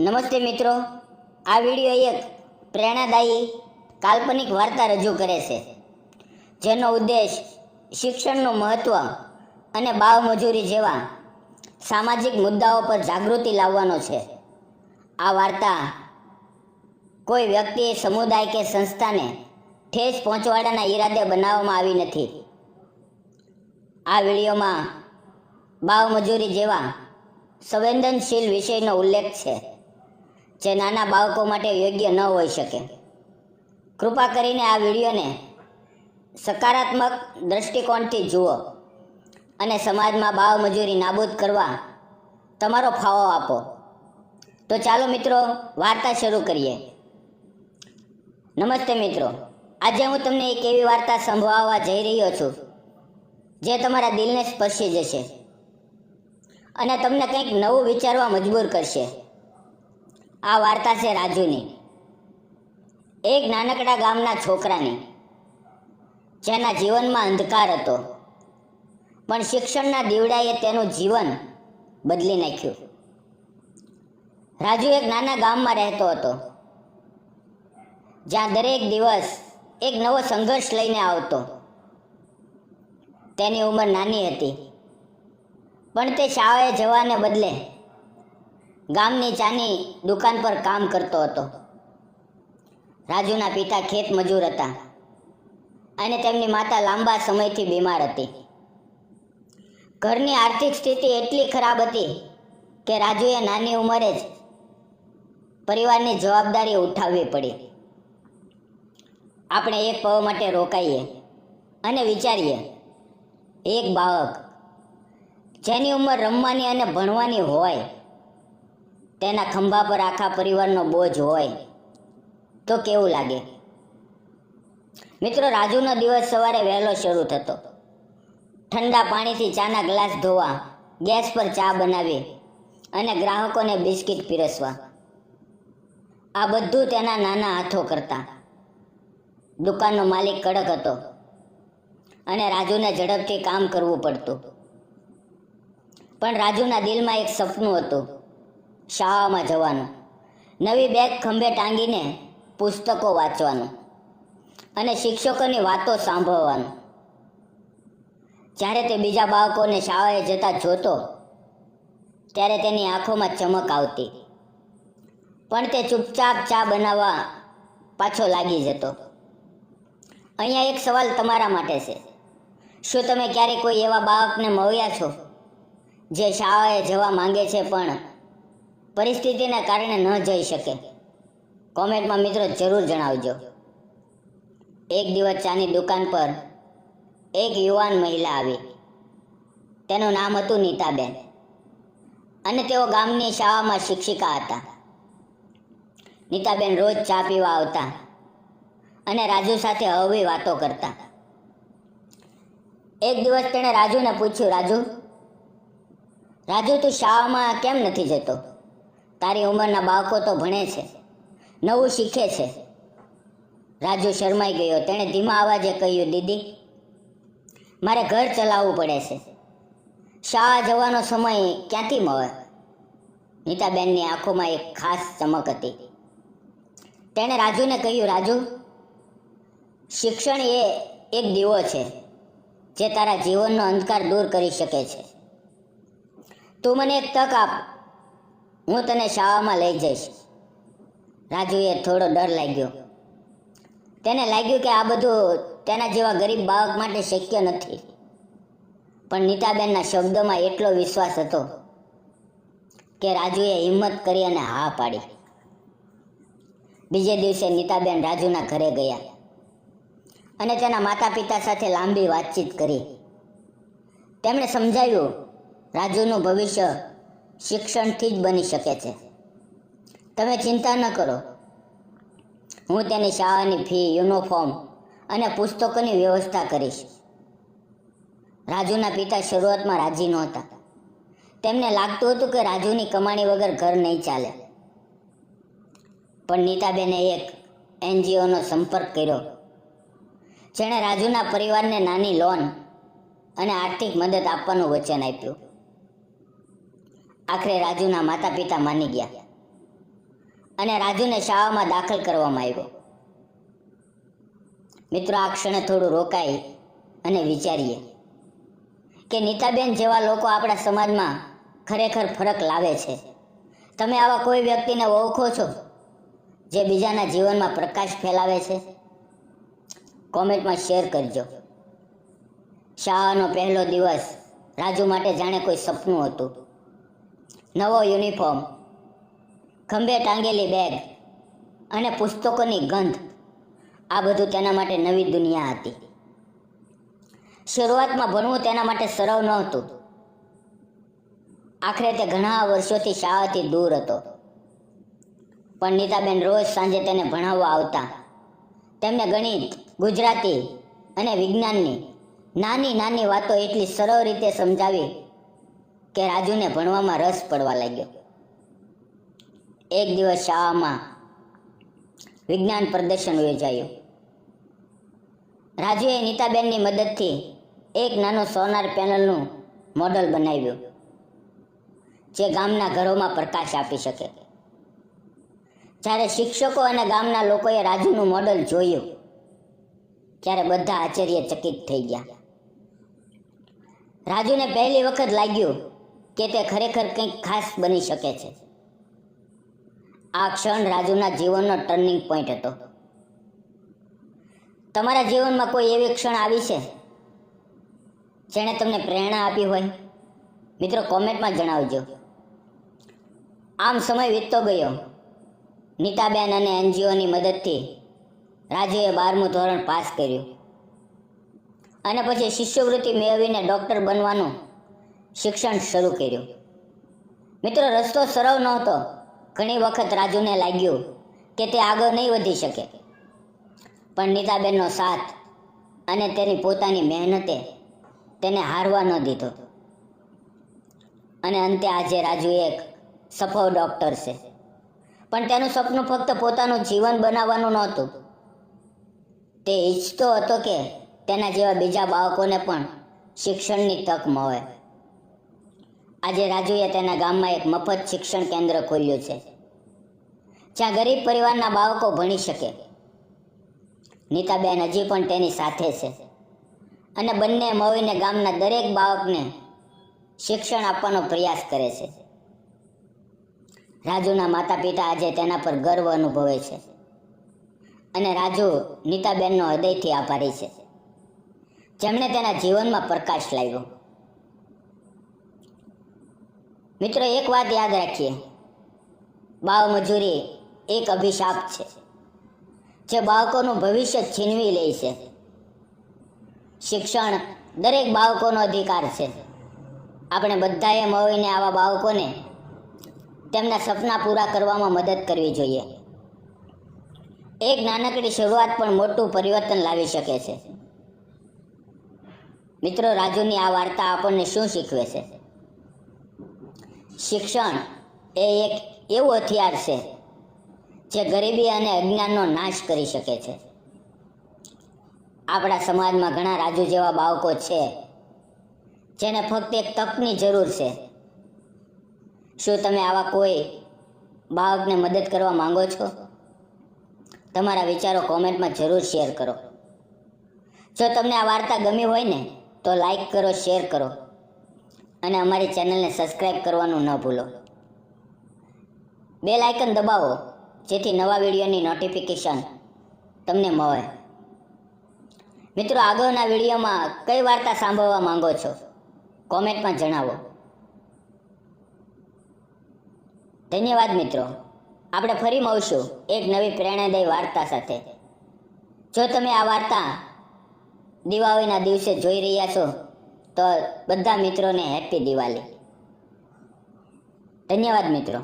નમસ્તે મિત્રો, આ વિડીયો એક પ્રેરણાદાયી કાલ્પનિક વાર્તા રજૂ કરે છે, જેનો ઉદ્દેશ શિક્ષણનું મહત્ત્વ અને બાળમજૂરી જેવા સામાજિક મુદ્દાઓ પર જાગૃતિ લાવવાનો છે. આ વાર્તા કોઈ વ્યક્તિ, સમુદાય કે સંસ્થાને ઠેસ પહોંચવાડવાના ઈરાદે બનાવવામાં આવી નથી. આ વિડીયોમાં બાળમજૂરી જેવા સંવેદનશીલ વિષયનો ઉલ્લેખ છે, જે નાના બાળકો માટે યોગ્ય ન હોઈ શકે. કૃપા કરીને આ વિડીયોને સકારાત્મક દૃષ્ટિકોણથી જુઓ અને સમાજમાં બાળમજૂરી નાબૂદ કરવા તમારો ફાળો આપો. તો ચાલો મિત્રો, વાર્તા શરૂ કરીએ. નમસ્તે મિત્રો, આજે હું તમને એક એવી વાર્તા સંભળાવવા જઈ રહ્યો છું જે તમારા દિલને સ્પર્શી જશે અને તમને કંઈક નવું વિચારવા મજબૂર કરશે. આ વાર્તા છે રાજુની, એક નાનકડા ગામના છોકરાની, જેના જીવનમાં અંધકાર હતો, પણ શિક્ષણના દીવડાએ તેનું જીવન બદલી નાખ્યું. રાજુ એક નાના ગામમાં રહેતો હતો, જ્યાં દરેક દિવસ એક નવો સંઘર્ષ લઈને આવતો. તેની ઉંમર નાની હતી, પણ તે શાળાએ જવાને બદલે ગામની ચાની દુકાન પર કામ કરતો હતો. રાજુના પિતા ખેત મજૂર હતા અને તેમની માતા લાંબા સમયથી બીમાર હતી. ઘરની આર્થિક સ્થિતિ એટલી ખરાબ હતી કે રાજુએ નાની ઉંમરે જ પરિવારની જવાબદારી ઉઠાવવી પડી. આપણે એક પળ માટે રોકાઈએ અને વિચારીએ, એક બાળક જેની ઉંમર રમવાની અને ભણવાની હોય, તેના ખંભા પર આખા પરિવારનો બોજ હોય તો કેવું લાગે? મિત્રો, રાજુનો દિવસ સવારે વહેલો શરૂ થતો. ઠંડા પાણીથી ચાના ગ્લાસ ધોવા, ગેસ પર ચા બનાવી અને ગ્રાહકોને બિસ્કિટ પીરસવા, આ બધું તેના નાના હાથો કરતા. દુકાનનો માલિક કડક હતો અને રાજુને ઝડપથી કામ કરવું પડતું. પણ રાજુના દિલમાં એક સપનું હતું, શાળામાં જવાનું, નવી બેગ ખંભે ટાંગીને પુસ્તકો વાંચવાનું અને શિક્ષકોની વાતો સાંભળવાનું. જ્યારે તે બીજા બાળકોને શાળાએ જતા જોતો, ત્યારે તેની આંખોમાં ચમક આવતી, પણ તે ચૂપચાપ ચા બનાવવા પાછો લાગી જતો. અહીંયા એક સવાલ તમારા માટે છે. શું તમે ક્યારે કોઈ એવા બાળકને મળ્યા છો જે શાળાએ જવા માંગે છે પણ પરિસ્થિતિના કારણે ન જઈ શકે? કોમેન્ટમાં મિત્રો જરૂર જણાવજો. એક દિવસ ચાની દુકાન પર એક યુવાન મહિલા આવી. તેનું નામ હતું નીતાબેન અને તેઓ ગામની શાળામાં શિક્ષિકા હતા. નીતાબેન રોજ ચા પીવા આવતા અને રાજુ સાથે હળવી વાતો કરતા. એક દિવસ તેણે રાજુને પૂછ્યું, રાજુ, તું શાળામાં કેમ નથી જતો? તારી ઉંમરના બાળકો તો ભણે છે, નવું શીખે છે. રાજુ શરમાઈ ગયો. તેણે ધીમા અવાજે કહ્યું, દીદી, મારે ઘર ચલાવવું પડે છે, શાળા જવાનો સમય ક્યાંથી મળે? નીતાબેનની આંખોમાં એક ખાસ ચમક હતી. તેણે રાજુને કહ્યું, રાજુ, શિક્ષણ એ એક દીવો છે જે તારા જીવનનો અંધકાર દૂર કરી શકે છે. તું મને એક તક આપ, હું તને શાળામાં લઈ જઈશ. રાજુએ થોડો ડર લાગ્યો. તેને લાગ્યું કે આ બધું તેના જેવા ગરીબ બાળક માટે શક્ય નથી. પણ નીતાબેનના શબ્દોમાં એટલો વિશ્વાસ હતો કે રાજુએ હિંમત કરી અને હા પાડી. બીજે દિવસે નીતાબેન રાજુના ઘરે ગયા અને તેના માતા પિતા સાથે લાંબી વાતચીત કરી. તેમણે સમજાવ્યું, રાજુનું ભવિષ્ય શિક્ષણથી જ બની શકે છે. તમે ચિંતા ન કરો, હું તેની શાળાની ફી, યુનિફોર્મ અને પુસ્તકોની વ્યવસ્થા કરીશ. રાજુના પિતા શરૂઆતમાં રાજી નહોતા. તેમને લાગતું હતું કે રાજુની કમાણી વગર ઘર નહીં ચાલે. પણ નીતાબેને એક NGOનો સંપર્ક કર્યો, જેણે રાજુના પરિવારને નાની લોન અને આર્થિક મદદ આપવાનું વચન આપ્યું. આખરે રાજુના માતા પિતા માની ગયા અને રાજુને શાળામાં દાખલ કરવામાં આવ્યો. મિત્રો, આ ક્ષણે થોડું રોકાઈ અને વિચારીએ કે નીતાબેન જેવા લોકો આપણા સમાજમાં ખરેખર ફરક લાવે છે. તમે આવા કોઈ વ્યક્તિને ઓળખો છો જે બીજાના જીવનમાં પ્રકાશ ફેલાવે છે? કોમેન્ટમાં શેર કરજો. શાળાનો પહેલો દિવસ રાજુ માટે જાણે કોઈ સપનું હતું. નવો યુનિફોર્મ, ખંભે ટાંગેલી બેગ અને પુસ્તકોની ગંધ, આ બધું તેના માટે નવી દુનિયા હતી. શરૂઆતમાં ભણવું તેના માટે સરળ નહોતું. આખરે તે ઘણા વર્ષોથી શાળાથી દૂર હતો. પણ નીતાબેન રોજ સાંજે તેને ભણાવવા આવતા. તેમને ગણિત, ગુજરાતી અને વિજ્ઞાનની નાની નાની વાતો એટલી સરળ રીતે સમજાવી કે રાજુને ભણવામાં રસ પડવા લાગ્યો. એક દિવસ શાળામાં વિજ્ઞાન પ્રદર્શન યોજાયું. રાજુએ નીતાબેનની મદદથી એક નાનું સોનાર પેનલનું મોડલ બનાવ્યું જે ગામના ઘરોમાં પ્રકાશ આપી શકે. જ્યારે શિક્ષકો અને ગામના લોકોએ રાજુનું મોડલ જોયું ત્યારે બધા આશ્ચર્યચકિત થઈ ગયા. રાજુને પહેલી વખત લાગ્યું કે તે ખરેખર કંઈક ખાસ બની શકે છે. આ ક્ષણ રાજુના જીવનનો ટર્નિંગ પોઈન્ટ હતો. તમારા જીવનમાં કોઈ એવી ક્ષણ આવી છે જેણે તમને પ્રેરણા આપી હોય? મિત્રો, કોમેન્ટમાં જણાવજો. આમ સમય વીતતો ગયો. નીતાબેન અને એનજીઓની મદદથી રાજુએ 12મું ધોરણ પાસ કર્યું અને પછી શિષ્યવૃત્તિ મેળવીને ડૉક્ટર બનવાનું શિક્ષણ શરૂ કર્યું. મિત્રો, રસ્તો સરળ નહોતો. ઘણી વખત રાજુને લાગ્યું કે તે આગળ નહીં વધી શકે, પણ નીતાબેનનો સાથ અને તેની પોતાની મહેનતે તેને હારવા ન દીધો. અને અંતે આજે રાજુ એક સફળ ડૉક્ટર છે. પણ તેનું સપનું ફક્ત પોતાનું જીવન બનાવવાનું નહોતું. તે ઈચ્છતો હતો કે તેના જેવા બીજા બાળકોને પણ શિક્ષણની તક મળે. આજે રાજુએ તેના ગામમાં એક મફત શિક્ષણ કેન્દ્ર ખોલ્યું છે જ્યાં ગરીબ પરિવારના બાળકો ભણી શકે. નીતાબેન હજી પણ તેની સાથે છે અને બંને મળીને ગામના દરેક બાળકને શિક્ષણ આપવાનો પ્રયાસ કરે છે. રાજુના માતા પિતા આજે તેના પર ગર્વ અનુભવે છે અને રાજુ નીતાબેનનો હૃદયથી આભારી છે જેમણે તેના જીવનમાં પ્રકાશ લાવ્યો. મિત્રો, એક વાત યાદ રાખીએ, બાળ મજૂરી એક અભિશાપ છે જે બાળકોનું ભવિષ્ય છીનવી લે છે. શિક્ષણ દરેક બાળકોનો અધિકાર છે. આપણે બધાએ મળીને આવા બાળકોને તેમના સપના પૂરા કરવામાં મદદ કરવી જોઈએ. એક નાનકડી શરૂઆત પણ મોટું પરિવર્તન લાવી શકે છે. મિત્રો, રાજુની આ વાર્તા આપણને શું શીખવે છે? શિક્ષણ એ એક એવું હથિયાર છે જે ગરીબી અને અજ્ઞાનનો નાશ કરી શકે છે. આપણા સમાજમાં ઘણા રાજુ જેવા બાળકો છે જેને ફક્ત એક તકની જરૂર છે. શું તમે આવા કોઈ બાળકને મદદ કરવા માંગો છો? તમારા વિચારો કોમેન્ટમાં જરૂર શેર કરો. જો તમને આ વાર્તા ગમી હોય ને તો લાઈક કરો, શેર કરો અને અમારી ચેનલને સબસ્ક્રાઈબ કરવાનું ન ભૂલો. બેલ આઇકન દબાવો જેથી નવા વિડીયોની નોટિફિકેશન તમને મળે. મિત્રો, આગળના વિડીયોમાં કઈ વાર્તા સાંભળવા માંગો છો? કોમેન્ટમાં જણાવો. ધન્યવાદ મિત્રો. આપણે ફરી મળશું એક નવી પ્રેરણાદાયી વાર્તા સાથે. જો તમે આ વાર્તા દિવાળીના દિવસે જોઈ રહ્યા છો તો બધા મિત્રોને હેપી દિવાળી. ધન્યવાદ મિત્રો.